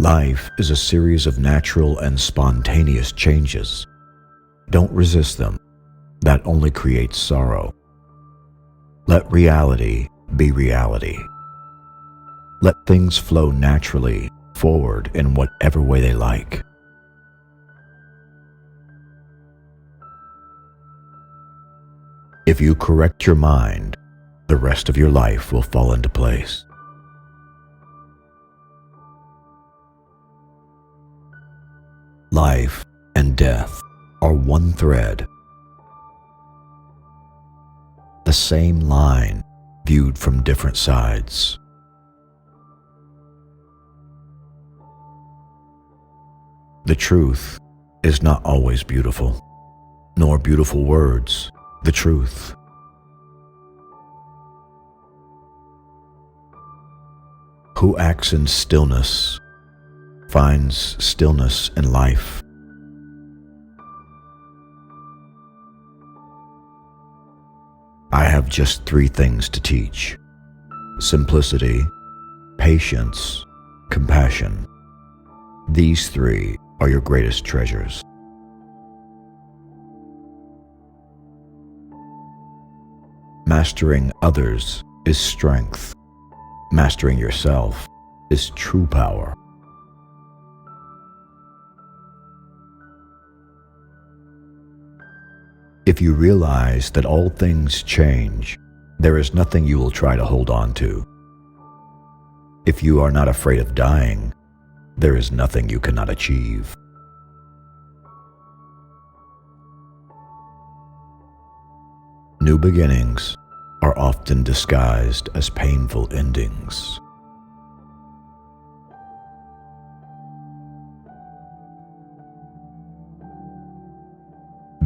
Life is a series of natural and spontaneous changes. Don't resist them. That only creates sorrow. Let reality be reality. Let things flow naturally forward in whatever way they like. If you correct your mind, the rest of your life will fall into place. Life and death are one thread, the same line viewed from different sides. The truth is not always beautiful, nor beautiful words the truth. Who acts in stillness finds stillness in life. I have just 3 things to teach: simplicity, patience, compassion. These 3 are your greatest treasures. Mastering others is strength. Mastering yourself is true power. If you realize that all things change, there is nothing you will try to hold on to. If you are not afraid of dying, there is nothing you cannot achieve. New beginnings are often disguised as painful endings.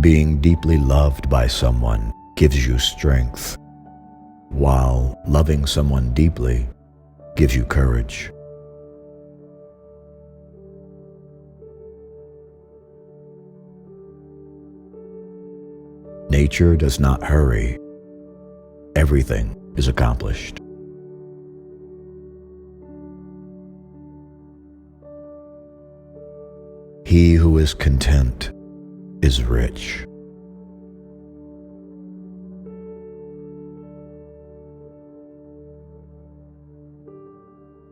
Being deeply loved by someone gives you strength, while loving someone deeply gives you courage. Nature does not hurry. Everything is accomplished. He who is content is rich.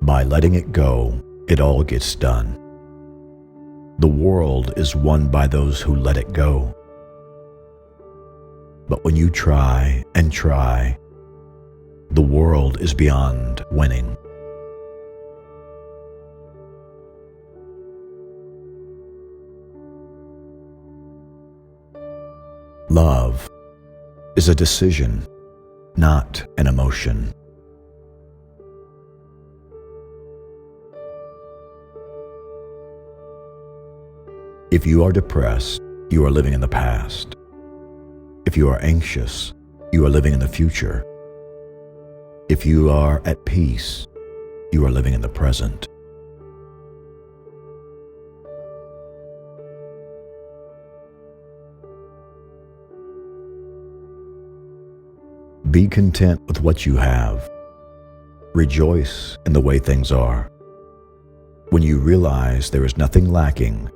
By letting it go, it all gets done. The world is won by those who let it go. But when you try and try, the world is beyond winning. Love is a decision, not an emotion. If you are depressed, you are living in the past. If you are anxious, you are living in the future. If you are at peace, you are living in the present. Be content with what you have. Rejoice in the way things are. When you realize there is nothing lacking,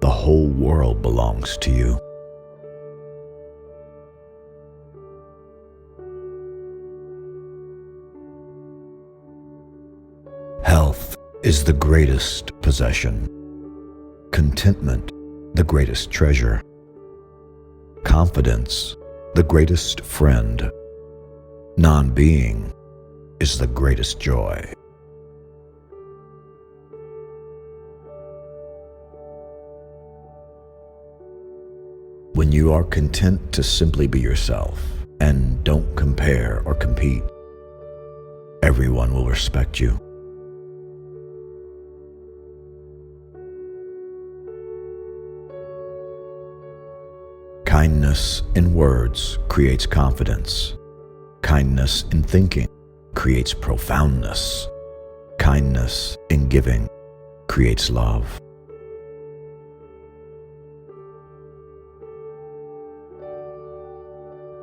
the whole world belongs to you. Health is the greatest possession. Contentment, the greatest treasure. Confidence, the greatest friend. Non-being is the greatest joy. When you are content to simply be yourself and don't compare or compete, everyone will respect you. Kindness in words creates confidence. Kindness in thinking creates profoundness. Kindness in giving creates love.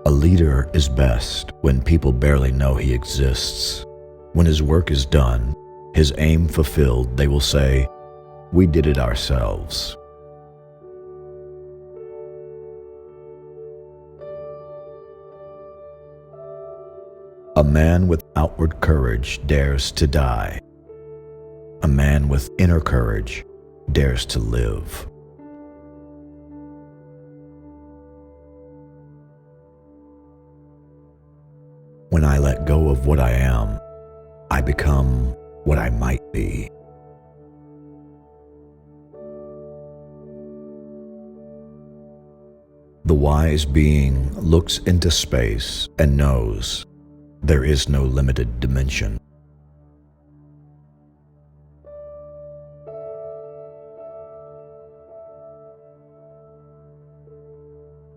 A leader is best when people barely know he exists. When his work is done, his aim fulfilled, they will say, We did it ourselves. A man with outward courage dares to die. A man with inner courage dares to live. When I let go of what I am, I become what I might be. The wise being looks into space and knows there is no limited dimension.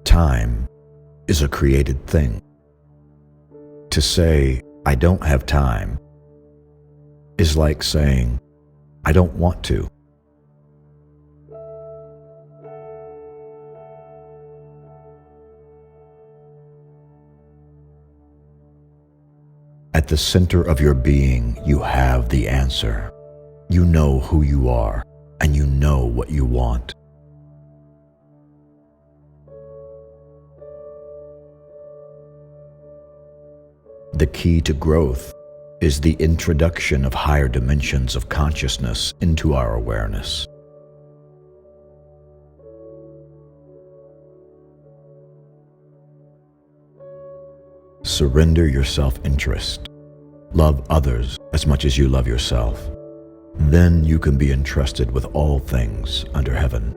Time is a created thing. To say, I don't have time, is like saying, I don't want to. At the center of your being, you have the answer. You know who you are, and you know what you want. The key to growth is the introduction of higher dimensions of consciousness into our awareness. Surrender your self-interest. Love others as much as you love yourself. Then you can be entrusted with all things under heaven.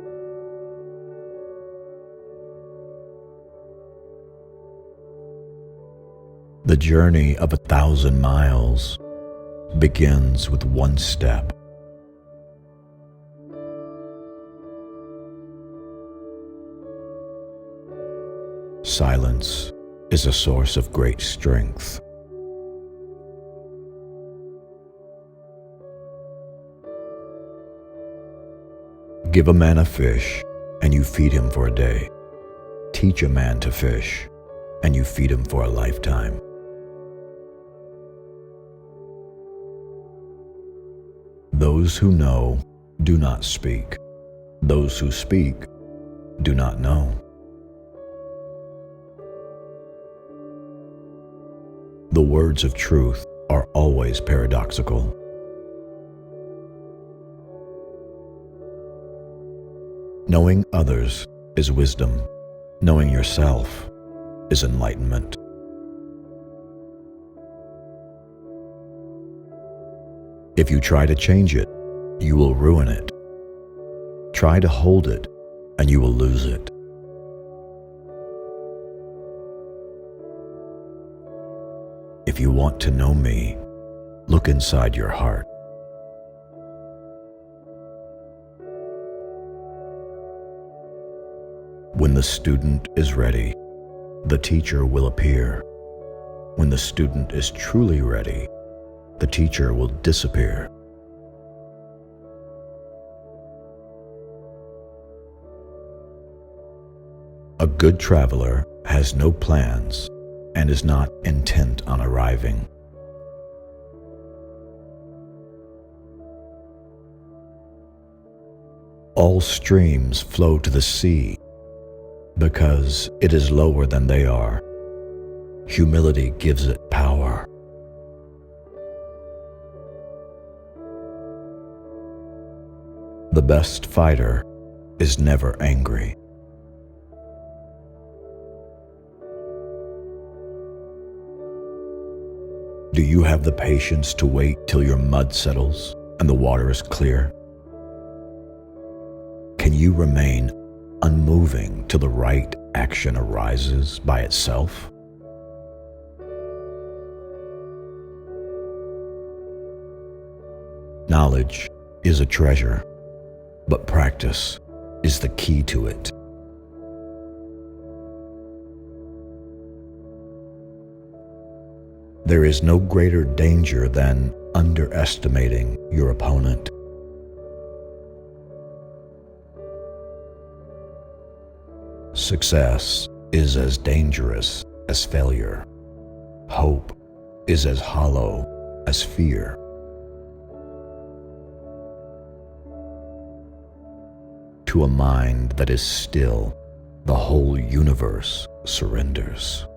The journey of 1,000 miles begins with one step. Silence is a source of great strength. Give a man a fish, and you feed him for a day. Teach a man to fish, and you feed him for a lifetime. Those who know do not speak. Those who speak do not know. The words of truth are always paradoxical. Knowing others is wisdom. Knowing yourself is enlightenment. If you try to change it, you will ruin it. Try to hold it, and you will lose it. If you want to know me, look inside your heart. When the student is ready, the teacher will appear. When the student is truly ready, the teacher will disappear. A good traveler has no plans and is not intent on arriving. All streams flow to the sea because it is lower than they are. Humility gives it power. The best fighter is never angry. Do you have the patience to wait till your mud settles and the water is clear? Can you remain unmoving till the right action arises by itself? Knowledge is a treasure, but practice is the key to it. There is no greater danger than underestimating your opponent. Success is as dangerous as failure. Hope is as hollow as fear. To a mind that is still, the whole universe surrenders.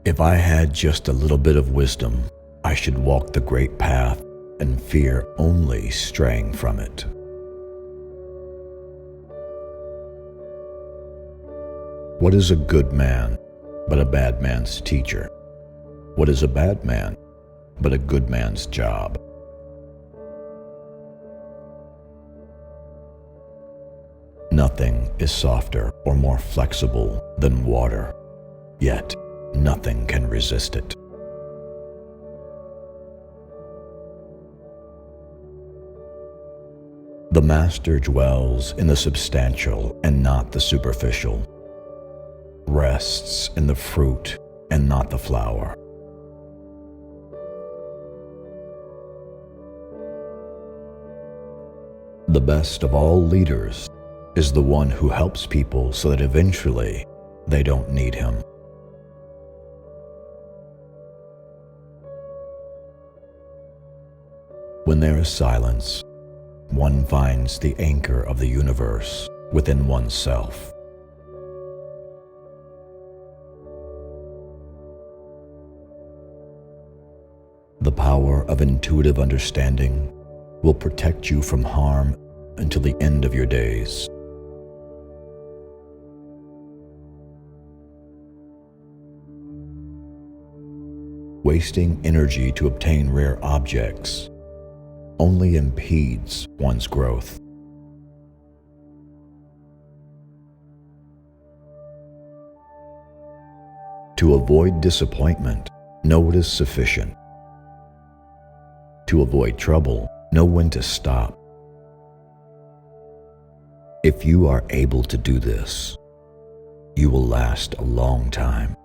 If I had just a little bit of wisdom, I should walk the great path and fear only straying from it. What is a good man but a bad man's teacher? What is a bad man but a good man's job? Nothing is softer or more flexible than water, yet nothing can resist it. The master dwells in the substantial and not the superficial, rests in the fruit and not the flower. The best of all leaders is the one who helps people so that eventually they don't need him. When there is silence, one finds the anchor of the universe within oneself. The power of intuitive understanding will protect you from harm until the end of your days. Wasting energy to obtain rare objects only impedes one's growth. To avoid disappointment, know what is sufficient. To avoid trouble, know when to stop. If you are able to do this, you will last a long time.